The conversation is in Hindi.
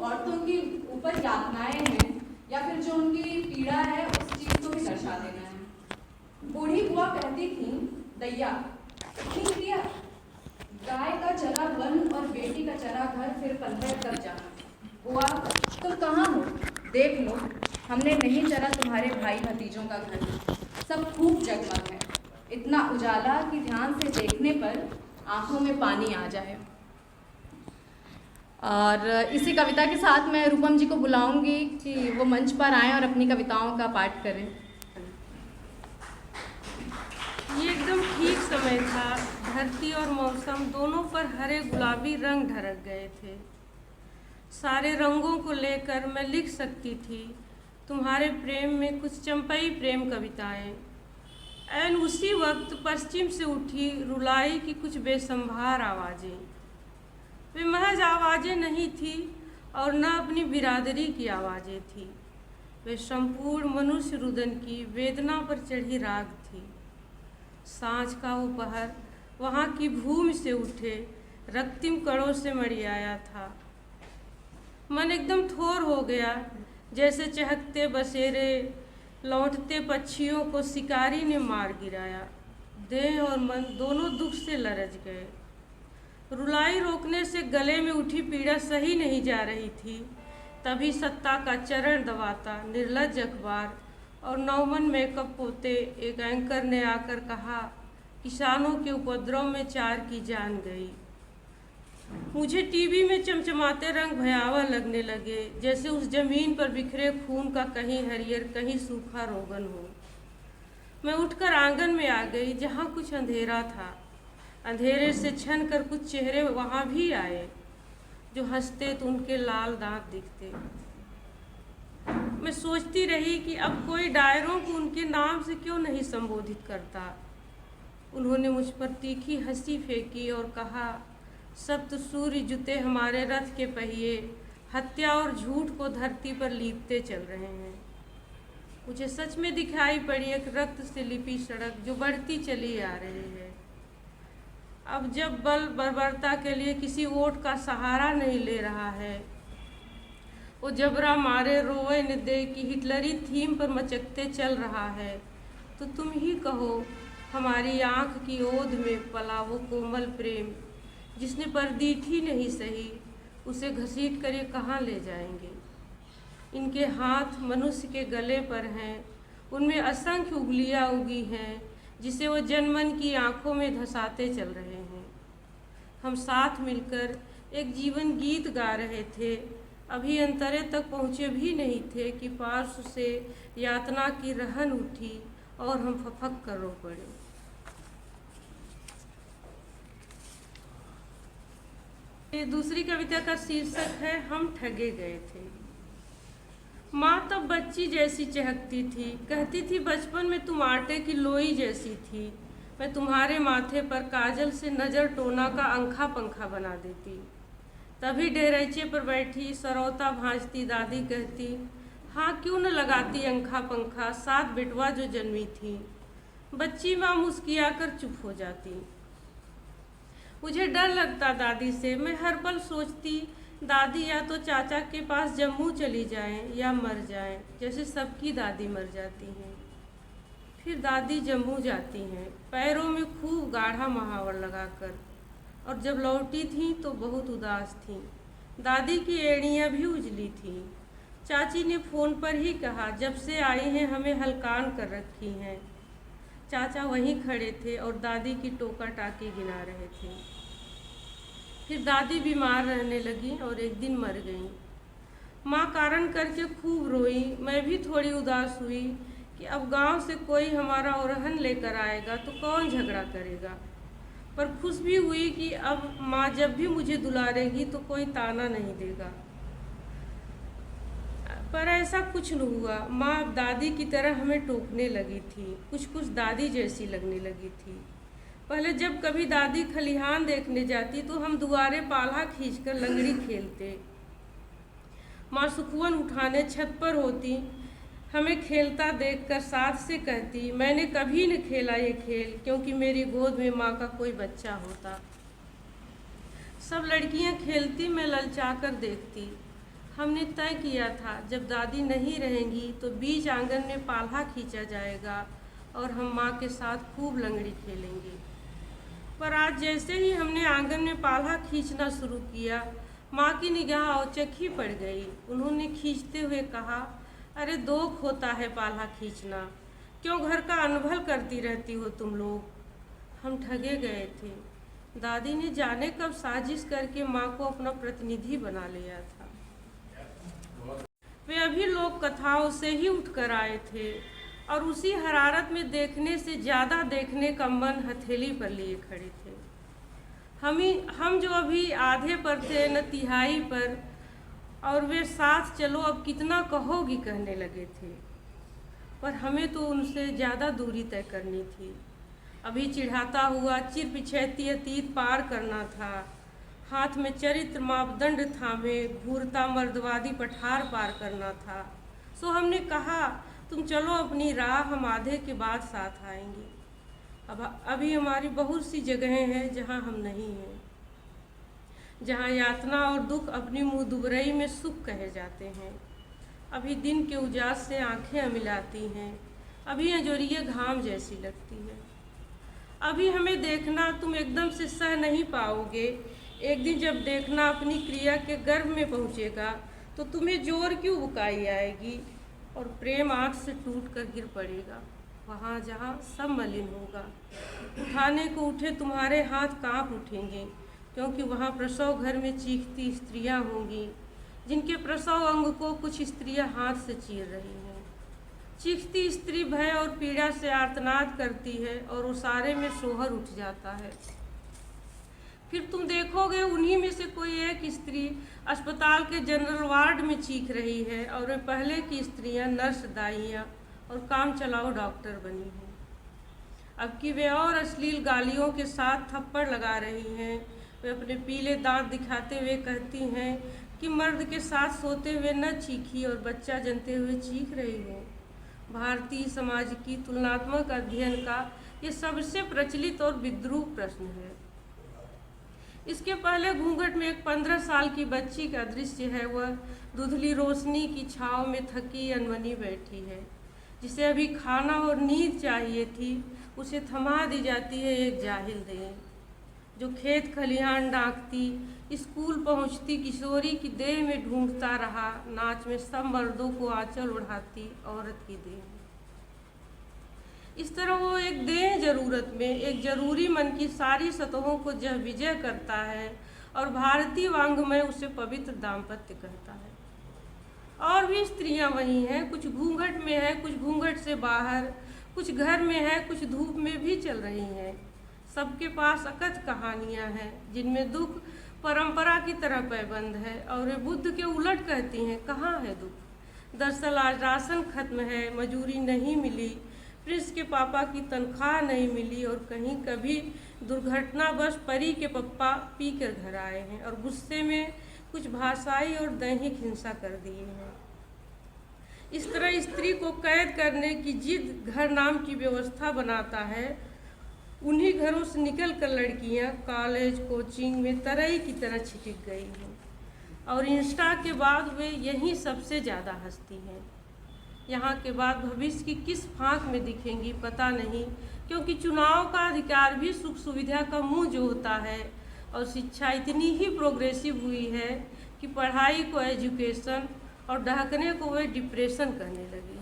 औरतों की ऊपर यातनाएं हैं या फिर जो उनकी पीड़ा है उस चीज को भी दर्शा देना है। बूढ़ी बुआ कहती थी, दैया ठीक दिया, गाय का चरा वन और बेटी का चरा घर फिर पलटे तब जाना। बुआ तुम कहाँ हो, देख लो हमने नहीं चरा तुम्हारे भाई भतीजों का घर, सब खूब जगमग है, इतना उजाला कि ध्यान से देखने पर आंखों में पानी आ जाए। और इसी कविता के साथ मैं रूपम जी को बुलाऊंगी कि वो मंच पर आएं और अपनी कविताओं का पाठ करें। ये एकदम ठीक समय था, धरती और मौसम दोनों पर हरे गुलाबी रंग ढरक गए थे। सारे रंगों को लेकर मैं लिख सकती थी तुम्हारे प्रेम में कुछ चंपई प्रेम कविताएं। ऐन उसी वक्त पश्चिम से उठी रुलाई की कुछ बेसंभार आवाज़ें। वे महज आवाज़ें नहीं थी और न अपनी बिरादरी की आवाज़ें थी, वे संपूर्ण मनुष्य रुदन की वेदना पर चढ़ी राग थी। सांझ का वो पहर वहाँ की भूमि से उठे रक्तिम कणों से मड़ियाया था। मन एकदम थोर हो गया, जैसे चहकते बसेरे लौटते पक्षियों को शिकारी ने मार गिराया। देह और मन दोनों दुख से लरज गए। रुलाई रोकने से गले में उठी पीड़ा सही नहीं जा रही थी, तभी सत्ता का चरण दबाता निर्लज्ज अखबार और नौमन मेकअप पोते एक एंकर ने आकर कहा, किसानों के उपद्रव में 4 की जान गई। मुझे टीवी में चमचमाते रंग भयावह लगने लगे, जैसे उस जमीन पर बिखरे खून का कहीं हरियर कहीं सूखा रोगन हो। मैं उठकर आंगन में आ गई जहाँ कुछ अंधेरा था। अंधेरे से छन कर कुछ चेहरे वहाँ भी आए, जो हंसते तो उनके लाल दांत दिखते। मैं सोचती रही कि अब कोई डायरों को उनके नाम से क्यों नहीं संबोधित करता। उन्होंने मुझ पर तीखी हंसी फेंकी और कहा, सप्त सूर्य जुते हमारे रथ के पहिए हत्या और झूठ को धरती पर लीपते चल रहे हैं। मुझे सच में दिखाई पड़ी एक रक्त से लिपी सड़क जो बढ़ती चली आ रही है। अब जब बल बर्बरता के लिए किसी वोट का सहारा नहीं ले रहा है, वो जबरा मारे रोए न दे की हिटलरी थीम पर मचकते चल रहा है, तो तुम ही कहो हमारी आँख की ओध में पला वो कोमल प्रेम जिसने परदीठी नहीं सही, उसे घसीट कर ये कहाँ ले जाएंगे। इनके हाथ मनुष्य के गले पर हैं, उनमें असंख्य उंगलियाँ उगी हैं जिसे वो जनमन की आँखों में धंसाते चल रहे हैं। हम साथ मिलकर एक जीवन गीत गा रहे थे, अभी अंतरे तक पहुँचे भी नहीं थे कि पार्श्व से यातना की रहन उठी और हम फफक कर रो पड़े। दूसरी कविता का शीर्षक है हम ठगे गए थे। माँ तब बच्ची जैसी चहकती थी, कहती थी बचपन में तुम आटे की लोई जैसी थी, मैं तुम्हारे माथे पर काजल से नज़र टोना का अंखा पंखा बना देती। तभी डेरैचे पर बैठी सरौता भांजती दादी कहती, हाँ क्यों न लगाती अंखा पंखा साथ बेटवा जो जन्मी थी। बच्ची माँ मुस्कियाकर चुप हो जाती। मुझे डर लगता दादी से, मैं हर पल सोचती दादी या तो चाचा के पास जम्मू चली जाएं या मर जाएं, जैसे सबकी दादी मर जाती हैं। फिर दादी जम्मू जाती हैं पैरों में खूब गाढ़ा महावर लगाकर, और जब लौटी थीं तो बहुत उदास थीं। दादी की एड़ियाँ भी उजली थीं। चाची ने फ़ोन पर ही कहा, जब से आई हैं हमें हलकान कर रखी हैं। चाचा वहीं खड़े थे और दादी की टोका टाकी गिना रहे थे। फिर दादी बीमार रहने लगी और एक दिन मर गई। माँ कारण करके खूब रोई। मैं भी थोड़ी उदास हुई कि अब गांव से कोई हमारा ओरहन लेकर आएगा तो कौन झगड़ा करेगा, पर खुश भी हुई कि अब माँ जब भी मुझे दुलारेगी तो कोई ताना नहीं देगा। पर ऐसा कुछ न हुआ। माँ अब दादी की तरह हमें टोकने लगी थी, कुछ कुछ दादी जैसी लगने लगी थी। पहले जब कभी दादी खलिहान देखने जाती तो हम दुआरे पाला खींचकर लंगड़ी खेलते। माँ सुखवन उठाने छत पर होती, हमें खेलता देखकर साथ से कहती, मैंने कभी न खेला ये खेल, क्योंकि मेरी गोद में माँ का कोई बच्चा होता। सब लड़कियाँ खेलती, मैं ललचा कर देखती। हमने तय किया था जब दादी नहीं रहेंगी तो बीच आंगन में पाला खींचा जाएगा और हम माँ के साथ खूब लंगड़ी खेलेंगे। पर आज जैसे ही हमने आंगन में पाला खींचना शुरू किया, माँ की निगाह औचक ही पड़ गई। उन्होंने खींचते हुए कहा, अरे दोख होता है पाला खींचना, क्यों घर का अनभल करती रहती हो तुम लोग। हम ठगे गए थे। दादी ने जाने कब साजिश करके माँ को अपना प्रतिनिधि बना लिया था। वे अभी लोक कथाओं से ही उठकर आए थे और उसी हरारत में देखने से ज़्यादा देखने का मन हथेली पर लिए खड़े थे। हम जो अभी आधे पर थे न तिहाई पर, और वे साथ चलो अब कितना कहोगी कहने लगे थे। पर हमें तो उनसे ज़्यादा दूरी तय करनी थी। अभी चिढ़ाता हुआ चिर पिछैती अतीत पार करना था। हाथ में चरित्र मापदंड थामे घूरता मर्दवादी पठार पार करना था। सो हमने कहा, तुम चलो अपनी राह, हम आधे के बाद साथ आएंगे। अब अभी हमारी बहुत सी जगहें हैं जहाँ हम नहीं हैं, जहाँ यातना और दुख अपनी मुँह दुबरई में सुख कहे जाते हैं। अभी दिन के उजास से आंखें मिलाती हैं, अभी अंजोरिया घाम जैसी लगती है। अभी हमें देखना तुम एकदम से सह नहीं पाओगे। एक दिन जब देखना अपनी क्रिया के गर्भ में पहुँचेगा तो तुम्हें जोर की उबकाई आएगी और प्रेम आँख से टूट कर गिर पड़ेगा वहाँ जहाँ सब मलिन होगा। उठाने को उठे तुम्हारे हाथ काँप उठेंगे, क्योंकि वहाँ प्रसव घर में चीखती स्त्रियाँ होंगी जिनके प्रसव अंग को कुछ स्त्रियाँ हाथ से चीर रही हैं। चीखती स्त्री भय और पीड़ा से आर्तनाद करती है और उसारे में सोहर उठ जाता है। फिर तुम देखोगे उन्हीं में से कोई एक स्त्री अस्पताल के जनरल वार्ड में चीख रही है और वे पहले की स्त्रियां नर्स, दाइयाँ और काम चलाओ डॉक्टर बनी हैं। अब कि वे और अश्लील गालियों के साथ थप्पड़ लगा रही हैं। वे अपने पीले दांत दिखाते हुए कहती हैं कि मर्द के साथ सोते हुए न चीखी और बच्चा जनते हुए चीख रही हो। भारतीय समाज की तुलनात्मक अध्ययन का ये सबसे प्रचलित और विद्रूप प्रश्न है। इसके पहले घूंघट में एक 15 साल की बच्ची का दृश्य है। वह धुंधली रोशनी की छाँव में थकी अनमनी बैठी है। जिसे अभी खाना और नींद चाहिए थी, उसे थमा दी जाती है एक जाहिल देह। जो खेत खलिहान डांकती, स्कूल पहुंचती किशोरी की देह में ढूंढता रहा नाच में सब मर्दों को आंचल उड़ाती औरत की देह। इस तरह वो एक देह जरूरत में एक जरूरी मन की सारी सतहों को जब विजय करता है और भारतीय वांग में उसे पवित्र दाम्पत्य कहता है। और भी स्त्रियां वही हैं, कुछ घूंघट में है, कुछ घूंघट से बाहर, कुछ घर में है, कुछ धूप में भी चल रही हैं। सबके पास अकथ कहानियां हैं जिनमें दुख परंपरा की तरह पैबंद है और वे बुद्ध के उलट कहती हैं, कहाँ है दुख। दरअसल आज राशन खत्म है, मजूरी नहीं मिली, प्रिंस के पापा की तनख्वाह नहीं मिली और कहीं कभी दुर्घटनावश परी के पप्पा पी कर घर आए हैं और गुस्से में कुछ भाषाई और दैहिक हिंसा कर दिए हैं। इस तरह स्त्री को कैद करने की जिद घर नाम की व्यवस्था बनाता है। उन्हीं घरों से निकलकर लड़कियां कॉलेज कोचिंग में तरई की तरह छिटक गई हैं और इंस्टा के बाद वे यहीं सबसे ज़्यादा हंसती हैं। यहाँ के बाद भविष्य की किस फांक में दिखेंगी पता नहीं, क्योंकि चुनाव का अधिकार भी सुख सुविधा का मुँह जो होता है और शिक्षा इतनी ही प्रोग्रेसिव हुई है कि पढ़ाई को एजुकेशन और ढकने को वे डिप्रेशन कहने लगी।